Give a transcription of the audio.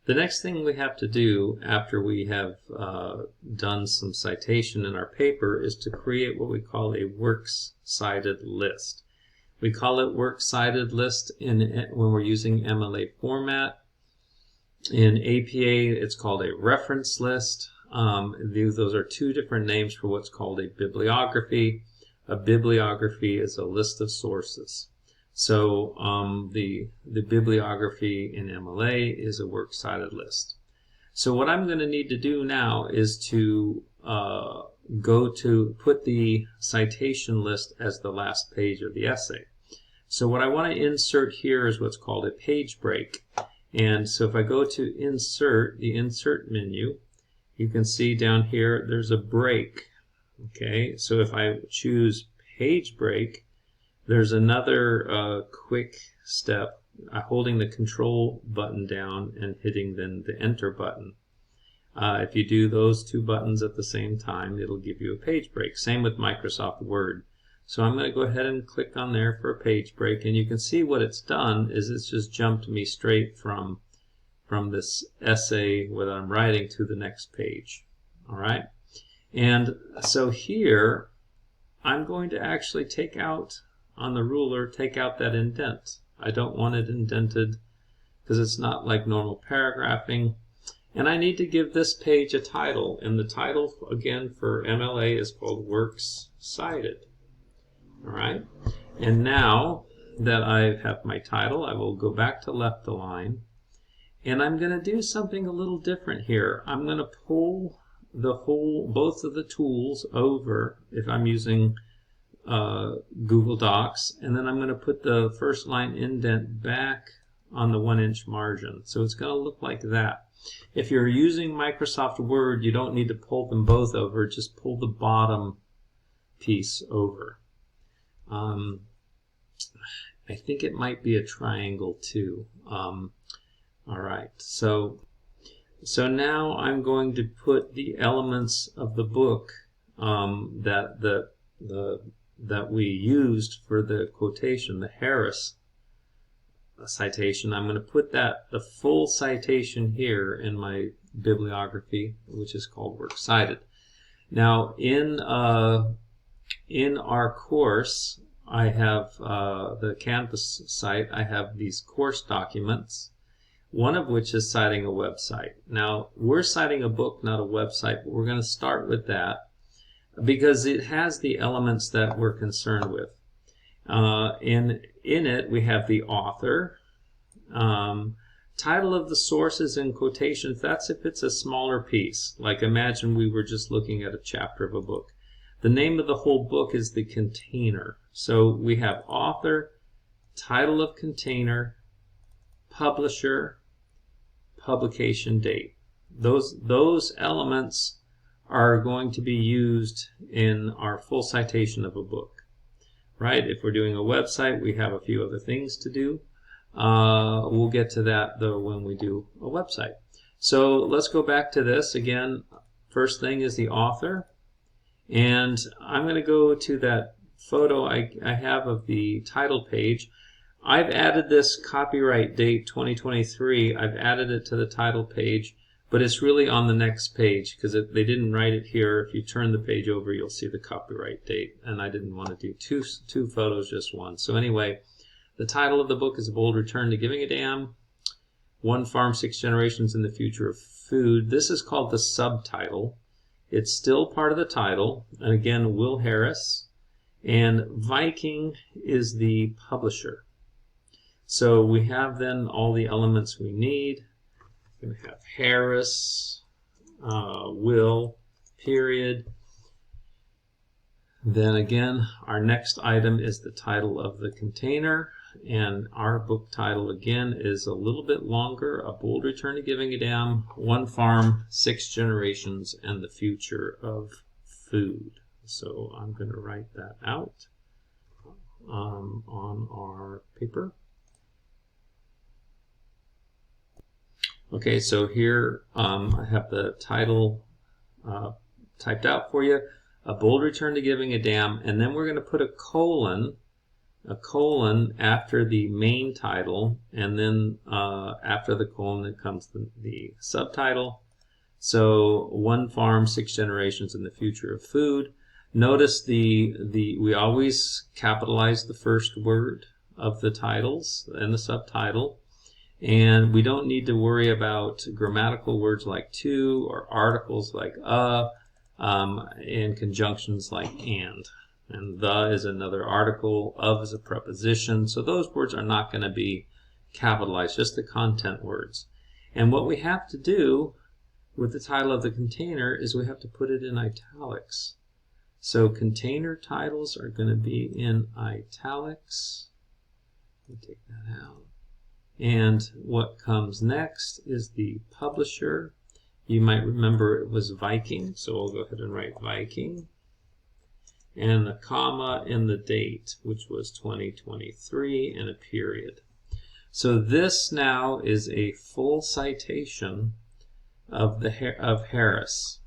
The next thing we have to do after we have done some citation in our paper is to create what we call a works cited list. We call it works cited list when we're using MLA format. In APA, it's called a reference list. Those are two different names for what's called a bibliography. A bibliography is a list of sources. So the bibliography in MLA is a works cited list. So what I'm going to need to do now is to put the citation list as the last page of the essay. So what I want to insert here is what's called a page break. And so if I go to insert, the insert menu, you can see down here there's a break. Okay, so if I choose page break, there's another quick step, holding the control button down and hitting then the enter button. If you do those two buttons at the same time, it'll give you a page break. Same with Microsoft Word. So I'm going to go ahead and click on there for a page break, and you can see what it's done is it's just jumped me straight from this essay that I'm writing to the next page. All right, and so here I'm going to actually take out on the ruler, take out that indent. I don't want it indented because it's not like normal paragraphing. And I need to give this page a title, and the title again for MLA is called Works Cited. All right, and now that I have my title, I will go back to left align, and I'm going to do something a little different here. I'm going to pull both of the tools over if I'm using Google Docs, and then I'm going to put the first line indent back on the 1-inch margin. So it's going to look like that. If you're using Microsoft Word, you don't need to pull them both over, just pull the bottom piece over. I think it might be a triangle too. All right, so now I'm going to put the elements of the book that we used for the quotation, the Harris citation. I'm going to put the full citation here in my bibliography, which is called Works Cited. Now in our course, I have the Canvas site. I have these course documents, one of which is citing a website. Now, we're citing a book, not a website, but we're going to start with that because it has the elements that we're concerned with. In it, we have the author, title of the sources and quotations. That's if it's a smaller piece. Like imagine we were just looking at a chapter of a book. The name of the whole book is the container. So we have author, title of container, publisher, publication date. Those elements are going to be used in our full citation of a book. Right? If we're doing a website, we have a few other things to do. We'll get to that though when we do a website. So let's go back to this again. First thing is the author. And I'm going to go to that photo I have of the title page. I've added this copyright date 2023. I've added it to the title page, but it's really on the next page because they didn't write it here. If you turn the page over, you'll see the copyright date, and I didn't want to do two photos, just one. So anyway, the title of the book is A Bold Return to Giving a Damn, One Farm, 6 Generations in the Future of Food. This is called the subtitle. It's still part of the title, and again, Will Harris, and Viking is the publisher. So we have then all the elements we need. We're going to have Harris, Will, period. Then again, our next item is the title of the container, and our book title again is a little bit longer, A Bold Return to Giving a Damn, One Farm, 6 Generations, and the Future of Food. So I'm going to write that out on our paper. Okay, so here I have the title typed out for you, A Bold Return to Giving a Damn, and then we're going to put a colon a colon after the main title, and then after the colon then comes the subtitle. So, one farm, 6 generations in the future of food. Notice we always capitalize the first word of the titles and the subtitle. And we don't need to worry about grammatical words like to or articles like and conjunctions like and. And the is another article, of is a preposition. So those words are not going to be capitalized, just the content words. And what we have to do with the title of the container is we have to put it in italics. So container titles are going to be in italics. Let me take that out. And what comes next is the publisher. You might remember it was Viking, so we'll go ahead and write Viking. And the comma in the date, which was 2023, and a period. So this now is a full citation of Harris.